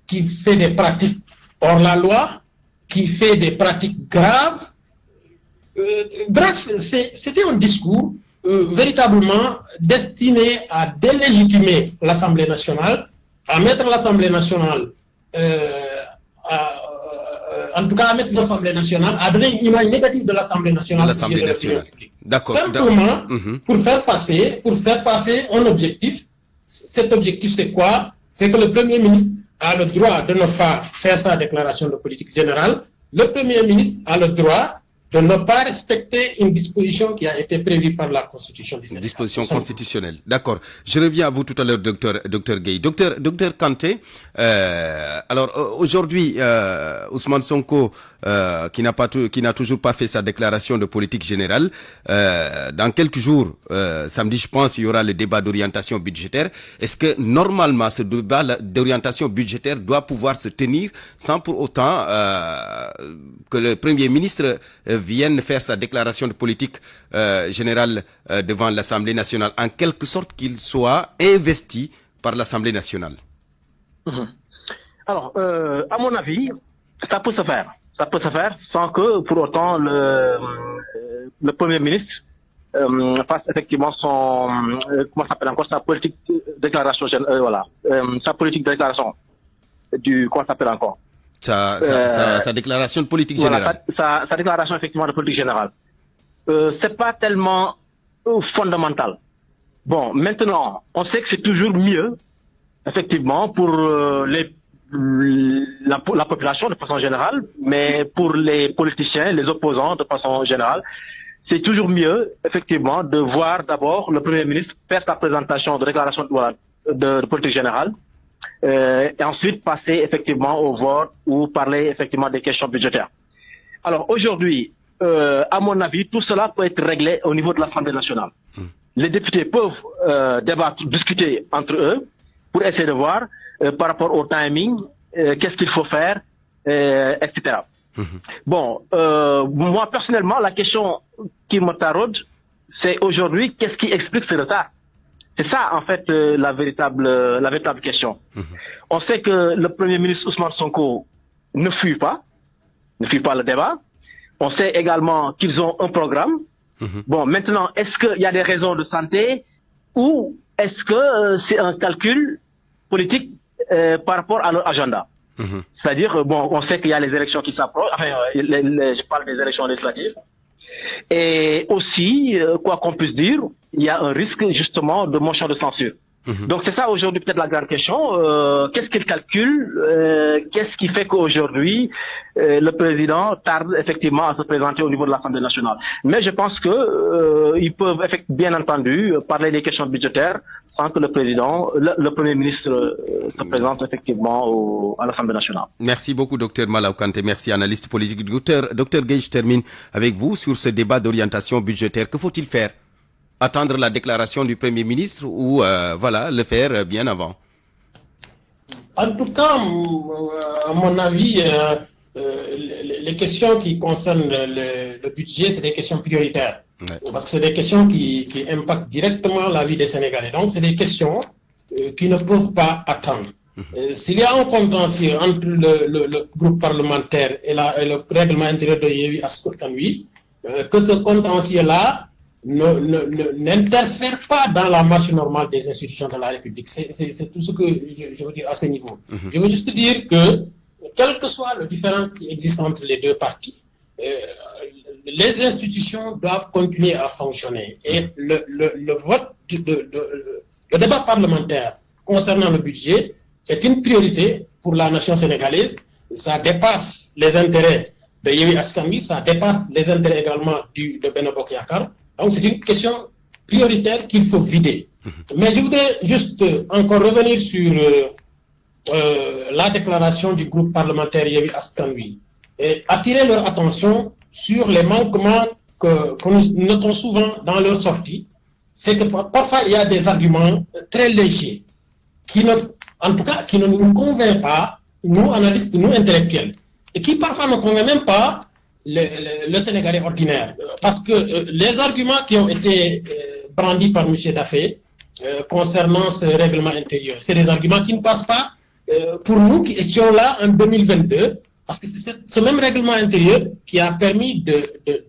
qui fait des pratiques hors la loi, qui fait des pratiques graves. Bref, c'était un discours véritablement destiné à délégitimer l'Assemblée nationale, à mettre l'Assemblée nationale, en tout cas à mettre l'Assemblée nationale, à donner une image négative de l'Assemblée nationale. D'accord. Simplement pour faire passer un objectif. Cet objectif, c'est quoi? C'est que le Premier ministre a le droit de ne pas faire sa déclaration de politique générale. Le Premier ministre a le droit de ne pas respecter une disposition qui a été prévue par la Constitution du Sénégal. Une disposition constitutionnelle. D'accord. Je reviens à vous tout à l'heure, docteur Gueye. Docteur Kanté, alors aujourd'hui, Ousmane Sonko, qui n'a toujours pas fait sa déclaration de politique générale, dans quelques jours, samedi, je pense, il y aura le débat d'orientation budgétaire. Est-ce que normalement, ce débat d'orientation budgétaire doit pouvoir se tenir sans pour autant que le Premier ministre vienne faire sa déclaration de politique générale devant l'Assemblée nationale, en quelque sorte qu'il soit investi par l'Assemblée nationale? Alors, à mon avis, ça peut se faire. Ça peut se faire sans que, pour autant, le Premier ministre fasse effectivement son, comment ça s'appelle encore, sa politique de déclaration, sa politique de déclaration comment ça s'appelle encore? Sa déclaration de politique générale. Sa déclaration effectivement de politique générale. C'est pas tellement fondamental. Bon, maintenant, on sait que c'est toujours mieux, effectivement, pour la population de façon générale, mais pour les politiciens, les opposants de façon générale, c'est toujours mieux, effectivement, de voir d'abord le Premier ministre faire sa présentation de déclaration, de politique générale, et ensuite passer effectivement au vote ou parler effectivement des questions budgétaires. Alors aujourd'hui, à mon avis, tout cela peut être réglé au niveau de l'Assemblée nationale. Les députés peuvent débattre, discuter entre eux pour essayer de voir par rapport au timing, qu'est-ce qu'il faut faire, etc. Bon, moi personnellement, la question qui me taraude, c'est aujourd'hui, qu'est-ce qui explique ce retard? C'est ça, en fait, la véritable question. On sait que le Premier ministre Ousmane Sonko ne fuit pas le débat. On sait également qu'ils ont un programme. Bon, maintenant, est-ce qu'il y a des raisons de santé ou est-ce que c'est un calcul politique par rapport à leur agenda? C'est-à-dire, bon, on sait qu'il y a les élections qui s'approchent, enfin, je parle des élections législatives. Et aussi, quoi qu'on puisse dire, il y a un risque justement de motion de censure. Donc c'est ça aujourd'hui peut-être la grande question. Qu'est-ce qu'il calcule? Qu'est-ce qui fait qu'aujourd'hui le président tarde effectivement à se présenter au niveau de l'Assemblée nationale? Mais je pense que ils peuvent bien entendu parler des questions budgétaires sans que le président, le Premier ministre se présente effectivement à l'Assemblée nationale. Merci beaucoup Dr Malaw Kanté, merci analyste politique. Dr Gueye, je termine avec vous sur ce débat d'orientation budgétaire. Que faut-il faire? Attendre la déclaration du Premier ministre ou le faire bien avant? En tout cas, à mon avis, les questions qui concernent le budget, c'est des questions prioritaires. Parce que c'est des questions qui impactent directement la vie des Sénégalais. Donc, c'est des questions qui ne peuvent pas attendre. S'il y a un contentieux entre le groupe parlementaire et le règlement intérieur de Yewwi Askan Wi, que ce contentieux-là n'interfère pas dans la marche normale des institutions de la République. C'est tout ce que je veux dire à ce niveau. Je veux juste dire que, quel que soit le différend qui existe entre les deux parties, les institutions doivent continuer à fonctionner. Et le vote, le débat parlementaire concernant le budget est une priorité pour la nation sénégalaise. Ça dépasse les intérêts de Yewwi Askan Wi, ça dépasse les intérêts également de Benno Bokk Yakaar. Donc c'est une question prioritaire qu'il faut vider. Mais je voudrais juste encore revenir sur la déclaration du groupe parlementaire Yewwi Askan Wi et attirer leur attention sur les manquements que nous notons souvent dans leur sortie. C'est que parfois il y a des arguments très légers qui ne nous convainquent pas, nous analystes, nous intellectuels, et qui parfois ne convainquent même pas le Sénégalais ordinaire. Parce que les arguments qui ont été brandis par M. Daffé concernant ce règlement intérieur, c'est des arguments qui ne passent pas pour nous qui étions là en 2022, parce que c'est ce même règlement intérieur qui a permis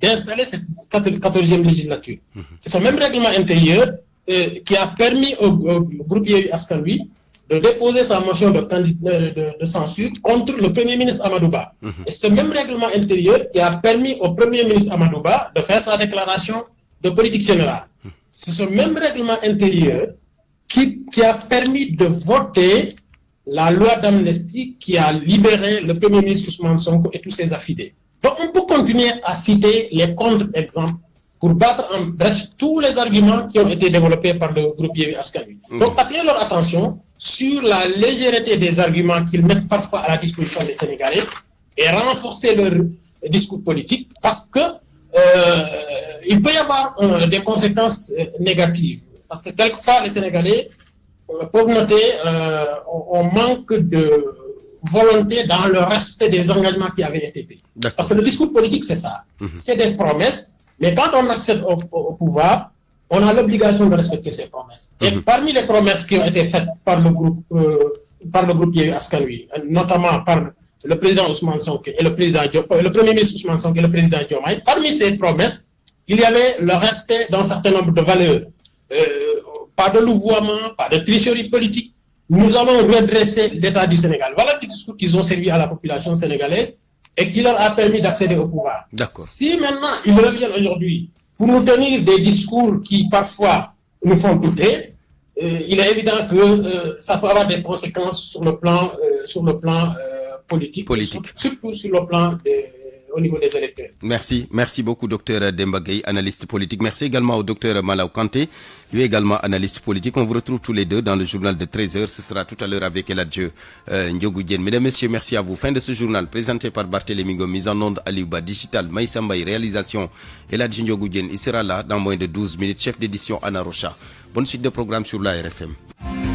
d'installer cette 14e législature. C'est ce même règlement intérieur qui a permis au groupe Yewwi Askan Wi de déposer sa motion de censure contre le Premier ministre Amadou Ba. Et ce même règlement intérieur qui a permis au Premier ministre Amadou Ba de faire sa déclaration de politique générale. C'est ce même règlement intérieur qui a permis de voter la loi d'amnistie qui a libéré le Premier ministre Ousmane Sonko et tous ses affidés. Donc on peut continuer à citer les contre-exemples pour battre en brèche tous les arguments qui ont été développés par le groupe Yewwi Askan Wi. Donc attirer leur attention sur la légèreté des arguments qu'ils mettent parfois à la disposition des Sénégalais et renforcer leur discours politique parce que il peut y avoir des conséquences négatives. Parce que quelquefois les Sénégalais peuvent noter un manque de volonté dans le respect des engagements qui avaient été pris. Parce que le discours politique c'est ça. C'est des promesses, mais quand on accède au pouvoir, on a l'obligation de respecter ces promesses. Et parmi les promesses qui ont été faites par le groupe Yewwi Askan Wi, notamment par le président Ousmane Sonko et le Premier ministre Ousmane Sonko et le président Diomaye, parmi ces promesses, il y avait le respect d'un certain nombre de valeurs. Pas de louvoiement, pas de tricherie politique. Nous allons redresser l'État du Sénégal. Voilà le discours qu'ils ont servi à la population sénégalaise et qui leur a permis d'accéder au pouvoir. Si maintenant ils reviennent aujourd'hui pour nous tenir des discours qui parfois nous font douter, il est évident que ça peut avoir des conséquences sur le plan politique. Surtout sur le plan au niveau des électeurs. Merci beaucoup docteur Demba Gueye, analyste politique. Merci également au docteur Malaw Kanté, lui également analyste politique. On vous retrouve tous les deux dans le journal de 13h. Ce sera tout à l'heure avec Eladjeu Ndiogou Diène. Mesdames, Messieurs, merci à vous. Fin de ce journal présenté par Barthélémy Ngom, mise en onde Aliouba Digital, Maïssa Mbaye, réalisation Eladjeu Ndiogou Diène. Il sera là dans moins de 12 minutes. Chef d'édition Anna Rocha. Bonne suite de programme sur la RFM.